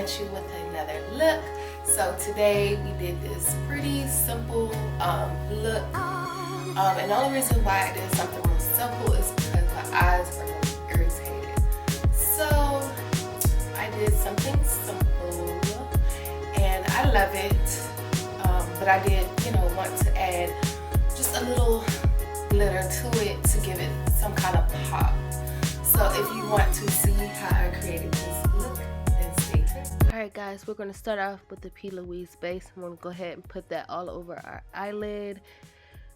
at you with another look. So today we did this pretty simple look, and the only reason why I did something real simple is because my eyes are really irritated. So I did something simple and I love it, but I did, you know, want to add just a little glitter to it to give it some kind of pop. So if you want to see how I created this look, then stay tuned. Alright guys, we're going to start off with the Plouise base. I'm going to go ahead and put that all over our eyelid.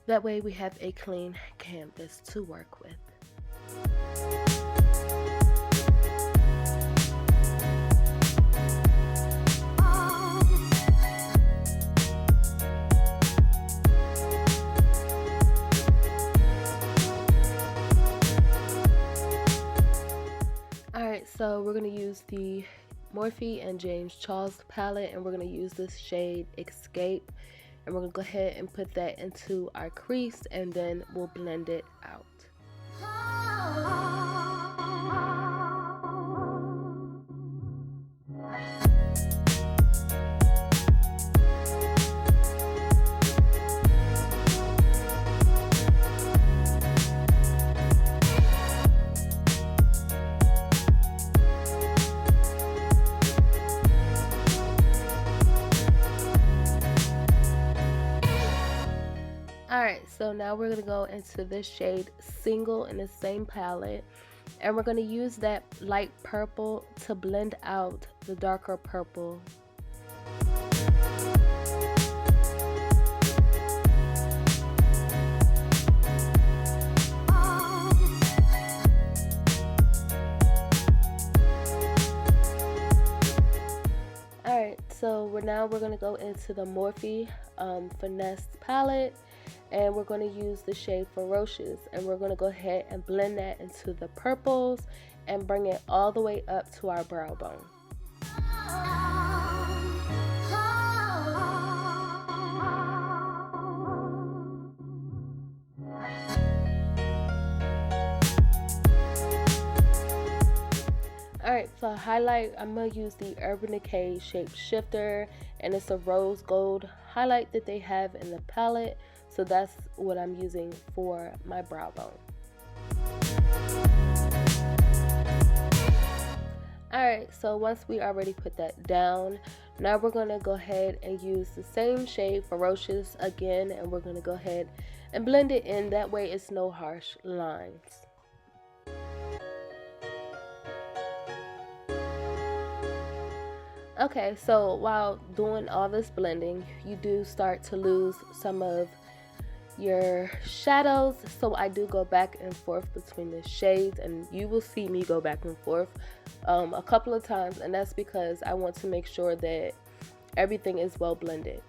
That way we have a clean canvas to work with. Alright, so we're going to use the Morphe and James Charles palette, and we're going to use this shade Escape, and we're going to go ahead and put that into our crease, and then we'll blend it out. Alright, so now we're going to go into this shade Single in the same palette, and we're going to use that light purple to blend out the darker purple. Alright, so we're going to go into the Morphe Finesse palette, and we're going to use the shade Ferocious, and we're going to go ahead and blend that into the purples and bring it all the way up to our brow bone. Alright, for highlight, I'm going to use the Urban Decay Shapeshifter, and it's a rose gold highlight that they have in the palette. So that's what I'm using for my brow bone. Alright, so once we already put that down, now we're going to go ahead and use the same shade Ferocious again, and we're going to go ahead and blend it in. That way it's no harsh lines. Okay, so while doing all this blending, you do start to lose some of your shadows, so I do go back and forth between the shades, and you will see me go back and forth a couple of times, and that's because I want to make sure that everything is well blended.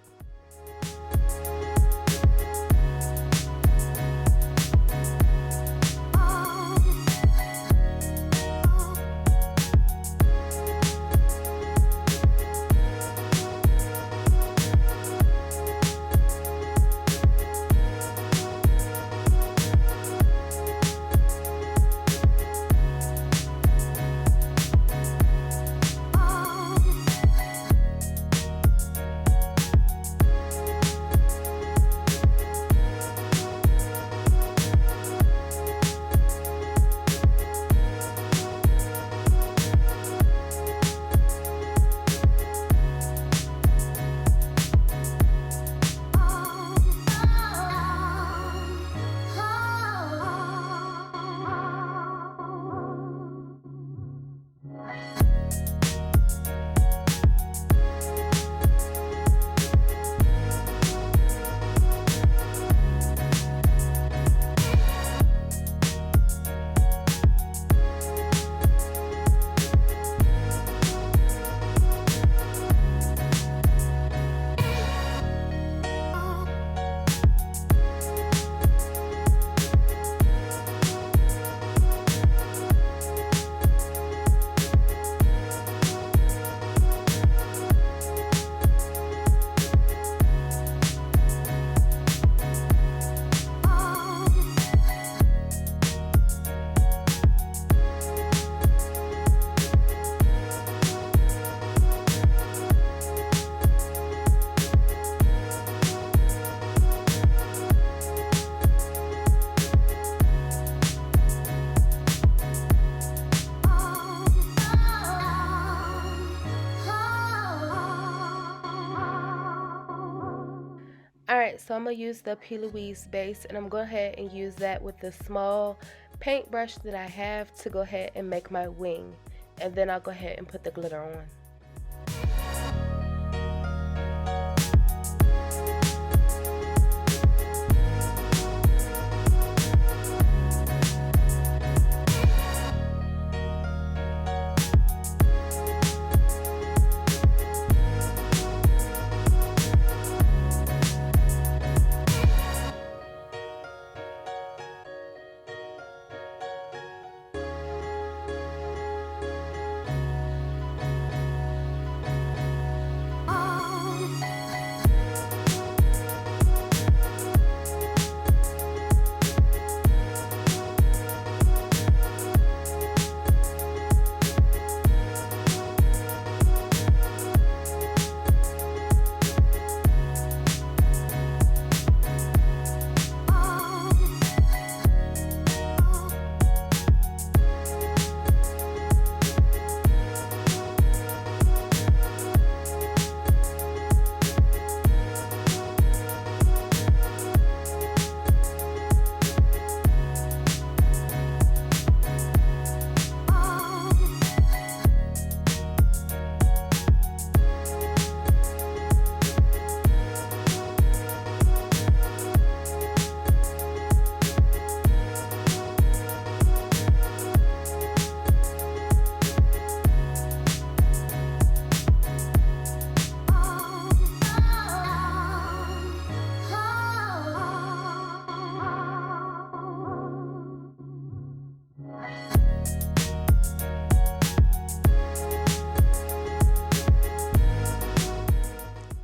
Alright, so I'm going to use the Plouise base, and I'm going to go ahead and use that with the small paintbrush that I have to go ahead and make my wing. And then I'll go ahead and put the glitter on.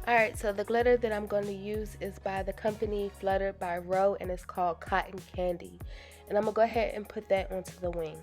Alright, so the glitter that I'm going to use is by the company Fluttered by Row, and it's called Cotton Candy. And I'm going to go ahead and put that onto the wing.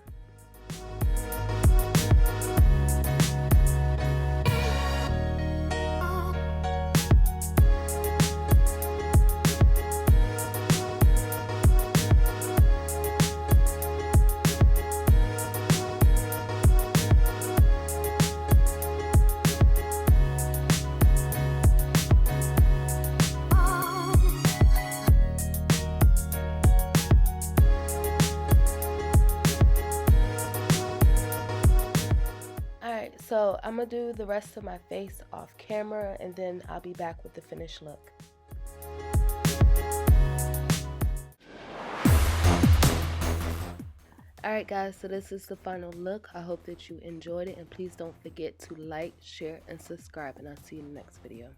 So I'm going to do the rest of my face off camera, and then I'll be back with the finished look. Alright guys, so this is the final look. I hope that you enjoyed it, and please don't forget to like, share, and subscribe, and I'll see you in the next video.